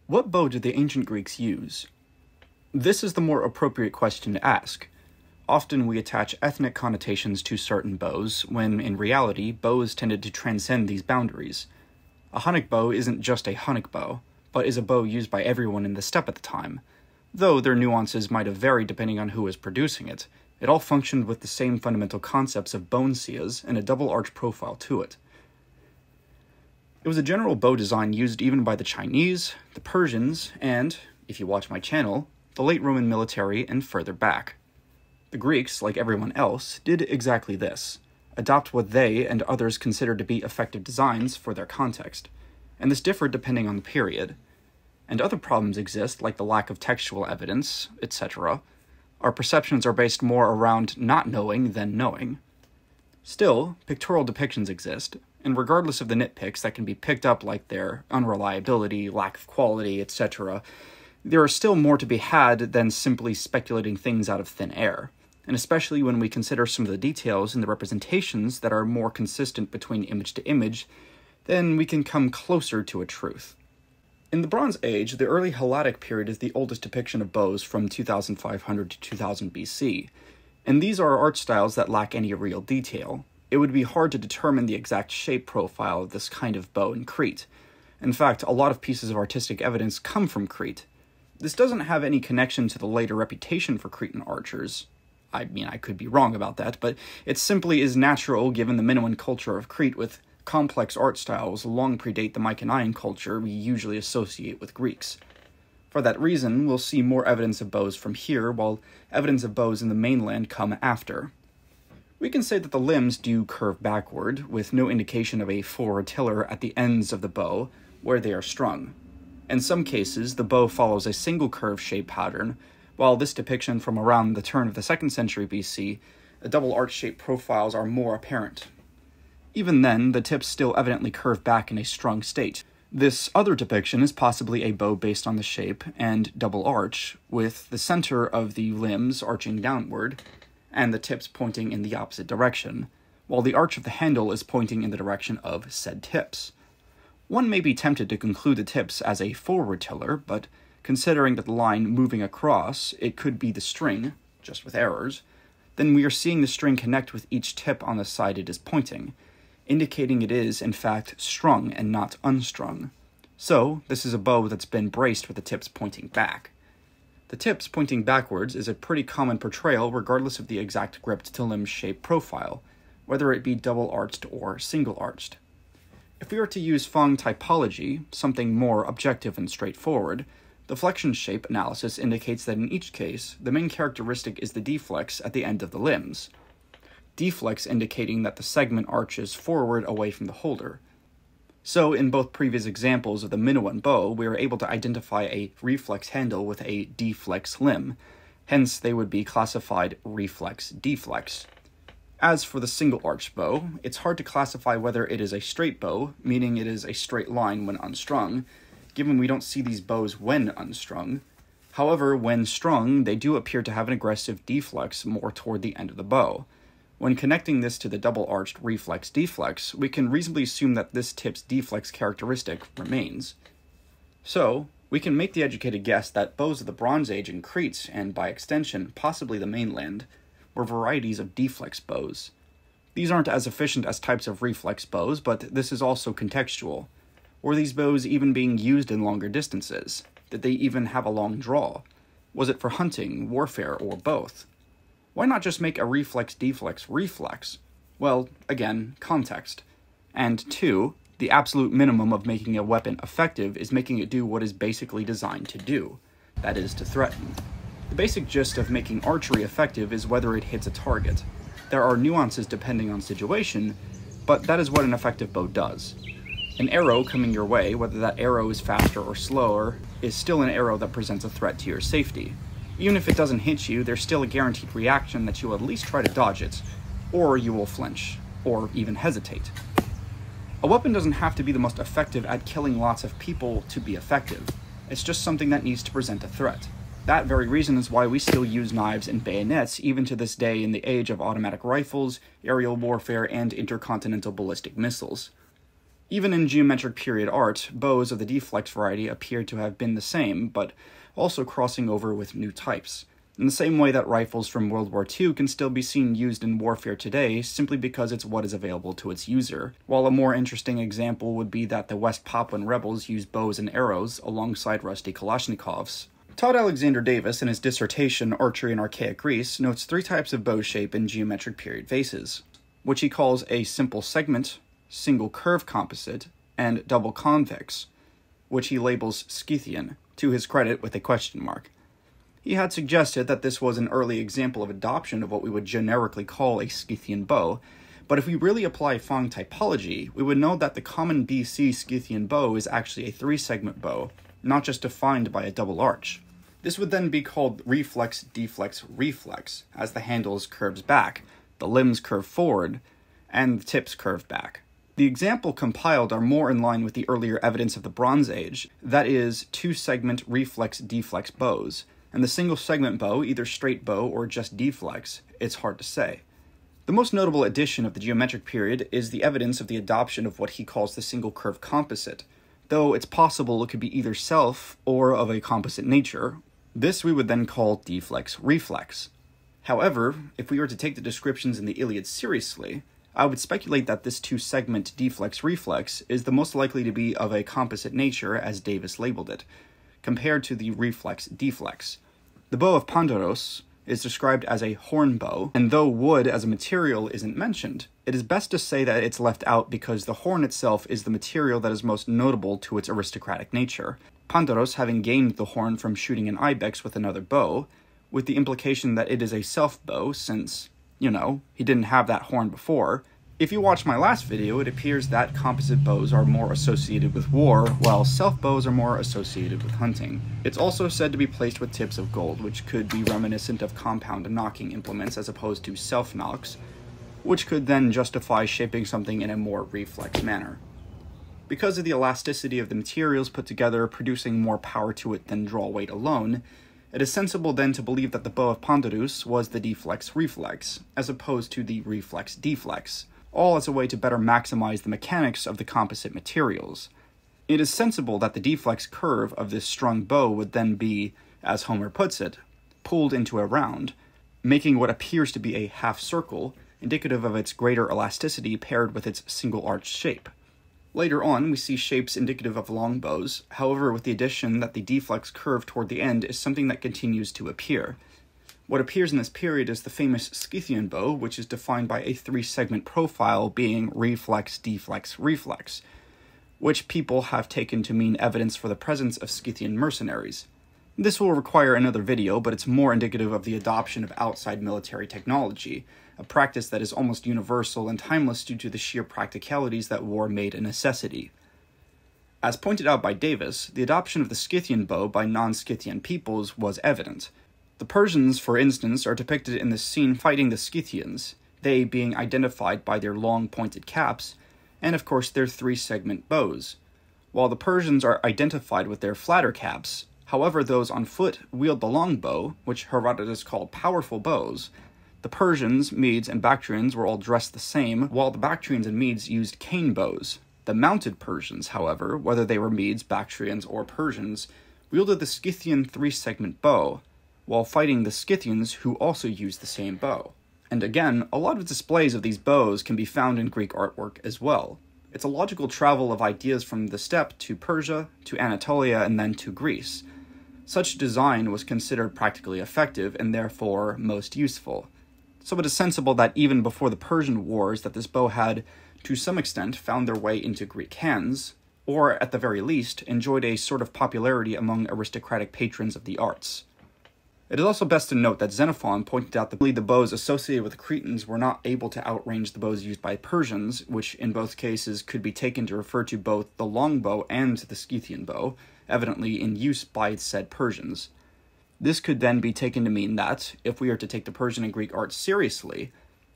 What bow did the ancient Greeks use? This is the more appropriate question to ask. Often we attach ethnic connotations to certain bows, when in reality, bows tended to transcend these boundaries. A hunnic bow isn't just a hunnic bow, but is a bow used by everyone in the steppe at the time. Though their nuances might have varied depending on who was producing it, it all functioned with the same fundamental concepts of bone seas and a double arch profile to it. It was a general bow design used even by the Chinese, the Persians, and, if you watch my channel, the late Roman military and further back. The Greeks, like everyone else, did exactly this, adopt what they and others considered to be effective designs for their context, and this differed depending on the period. And other problems exist, like the lack of textual evidence, etc. Our perceptions are based more around not knowing than knowing. Still, pictorial depictions exist, and regardless of the nitpicks that can be picked up like their unreliability, lack of quality, etc., there are still more to be had than simply speculating things out of thin air, and especially when we consider some of the details in the representations that are more consistent between image to image, then we can come closer to a truth. In the Bronze Age, the early Helladic period is the oldest depiction of bows from 2500 to 2000 BC, and these are art styles that lack any real detail. It would be hard to determine the exact shape profile of this kind of bow in Crete. In fact, a lot of pieces of artistic evidence come from Crete. This doesn't have any connection to the later reputation for Cretan archers. I mean, I could be wrong about that, but it simply is natural given the Minoan culture of Crete with complex art styles long predate the Mycenaean culture we usually associate with Greeks. For that reason, we'll see more evidence of bows from here, while evidence of bows in the mainland come after. We can say that the limbs do curve backward, with no indication of a forward tiller at the ends of the bow, where they are strung. In some cases, the bow follows a single curve shape pattern, while this depiction from around the turn of the 2nd century BC, the double arch shape profiles are more apparent. Even then, the tips still evidently curve back in a strung state. This other depiction is possibly a bow based on the shape and double arch, with the center of the limbs arching downward, and the tips pointing in the opposite direction, while the arch of the handle is pointing in the direction of said tips. One may be tempted to conclude the tips as a forward tiller, but considering that the line moving across, it could be the string, just with errors, then we are seeing the string connect with each tip on the side it is pointing, indicating it is, in fact, strung and not unstrung. So, this is a bow that's been braced with the tips pointing back. The tips pointing backwards is a pretty common portrayal regardless of the exact gripped to limb shape profile, whether it be double-arched or single-arched. If we were to use Phong typology, something more objective and straightforward, the flexion shape analysis indicates that in each case, the main characteristic is the deflex at the end of the limbs. Deflex indicating that the segment arches forward away from the holder. So, in both previous examples of the Minoan bow, we are able to identify a reflex handle with a deflex limb, hence they would be classified reflex-deflex. As for the single-arch bow, it's hard to classify whether it is a straight bow, meaning it is a straight line when unstrung, given we don't see these bows when unstrung. However, when strung, they do appear to have an aggressive deflex more toward the end of the bow. When connecting this to the double-arched reflex-deflex, we can reasonably assume that this tip's deflex characteristic remains. So, we can make the educated guess that bows of the Bronze Age in Crete, and by extension, possibly the mainland, were varieties of deflex bows. These aren't as efficient as types of reflex bows, but this is also contextual. Were these bows even being used in longer distances? Did they even have a long draw? Was it for hunting, warfare, or both? Why not just make a reflex-deflex reflex? Well, again, context. And 2, the absolute minimum of making a weapon effective is making it do what is basically designed to do, that is, to threaten. The basic gist of making archery effective is whether it hits a target. There are nuances depending on situation, but that is what an effective bow does. An arrow coming your way, whether that arrow is faster or slower, is still an arrow that presents a threat to your safety. Even if it doesn't hit you, there's still a guaranteed reaction that you will at least try to dodge it, or you will flinch, or even hesitate. A weapon doesn't have to be the most effective at killing lots of people to be effective. It's just something that needs to present a threat. That very reason is why we still use knives and bayonets even to this day in the age of automatic rifles, aerial warfare, and intercontinental ballistic missiles. Even in geometric period art, bows of the deflex variety appear to have been the same, but also crossing over with new types. In the same way that rifles from World War II can still be seen used in warfare today simply because it's what is available to its user, while a more interesting example would be that the West Papuan rebels used bows and arrows alongside rusty Kalashnikovs. Todd Alexander Davis, in his dissertation Archery in Archaic Greece, notes 3 types of bow shape in geometric period vases, which he calls a simple segment, single curve composite, and double convex, which he labels Scythian, to his credit with a question mark. He had suggested that this was an early example of adoption of what we would generically call a Scythian bow, but if we really apply Fang typology, we would know that the common BC Scythian bow is actually a 3-segment bow, not just defined by a double arch. This would then be called reflex, deflex, reflex, as the handles curves back, the limbs curve forward, and the tips curve back. The example compiled are more in line with the earlier evidence of the Bronze Age, that is, 2-segment reflex-deflex bows, and the single-segment bow, either straight bow or just deflex, it's hard to say. The most notable addition of the geometric period is the evidence of the adoption of what he calls the single curve composite, though it's possible it could be either self or of a composite nature. This we would then call deflex-reflex. However, if we were to take the descriptions in the Iliad seriously, I would speculate that this 2-segment deflex-reflex is the most likely to be of a composite nature, as Davis labeled it, compared to the reflex-deflex. The bow of Pandaros is described as a horn bow, and though wood as a material isn't mentioned, it is best to say that it's left out because the horn itself is the material that is most notable to its aristocratic nature, Pandaros having gained the horn from shooting an ibex with another bow, with the implication that it is a self-bow since, he didn't have that horn before. If you watch my last video, it appears that composite bows are more associated with war, while self-bows are more associated with hunting. It's also said to be placed with tips of gold, which could be reminiscent of compound knocking implements as opposed to self-knocks, which could then justify shaping something in a more reflex manner. Because of the elasticity of the materials put together producing more power to it than draw weight alone, it is sensible then to believe that the bow of Pandarus was the deflex-reflex, as opposed to the reflex-deflex, all as a way to better maximize the mechanics of the composite materials. It is sensible that the deflex curve of this strung bow would then be, as Homer puts it, pulled into a round, making what appears to be a half circle, indicative of its greater elasticity paired with its single-arched shape. Later on, we see shapes indicative of long bows, however with the addition that the deflex curve toward the end is something that continues to appear. What appears in this period is the famous Scythian bow, which is defined by a 3-segment profile being reflex, deflex, reflex, which people have taken to mean evidence for the presence of Scythian mercenaries. This will require another video, but it's more indicative of the adoption of outside military technology, a practice that is almost universal and timeless due to the sheer practicalities that war made a necessity. As pointed out by Davis, the adoption of the Scythian bow by non-Scythian peoples was evident. The Persians, for instance, are depicted in this scene fighting the Scythians, they being identified by their long pointed caps, and of course their 3-segment bows, while the Persians are identified with their flatter caps. However, those on foot wield the long bow, which Herodotus called powerful bows. The Persians, Medes, and Bactrians were all dressed the same, while the Bactrians and Medes used cane bows. The mounted Persians, however, whether they were Medes, Bactrians, or Persians, wielded the Scythian 3-segment bow, while fighting the Scythians who also used the same bow. And again, a lot of displays of these bows can be found in Greek artwork as well. It's a logical travel of ideas from the steppe to Persia, to Anatolia, and then to Greece. Such design was considered practically effective and therefore most useful. So it is sensible that even before the Persian Wars that this bow had, to some extent, found their way into Greek hands, or at the very least, enjoyed a sort of popularity among aristocratic patrons of the arts. It is also best to note that Xenophon pointed out that the bows associated with the Cretans were not able to outrange the bows used by Persians, which in both cases could be taken to refer to both the long bow and the Scythian bow, evidently in use by said Persians. This could then be taken to mean that, if we are to take the Persian and Greek art seriously,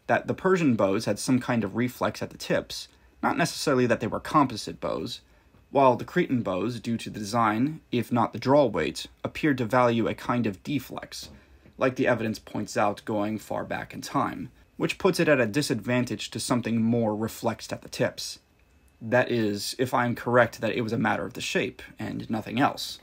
that the Persian bows had some kind of reflex at the tips, not necessarily that they were composite bows, while the Cretan bows, due to the design, if not the draw weight, appeared to value a kind of deflex, like the evidence points out going far back in time, which puts it at a disadvantage to something more reflexed at the tips. That is, if I'm correct that it was a matter of the shape, and nothing else.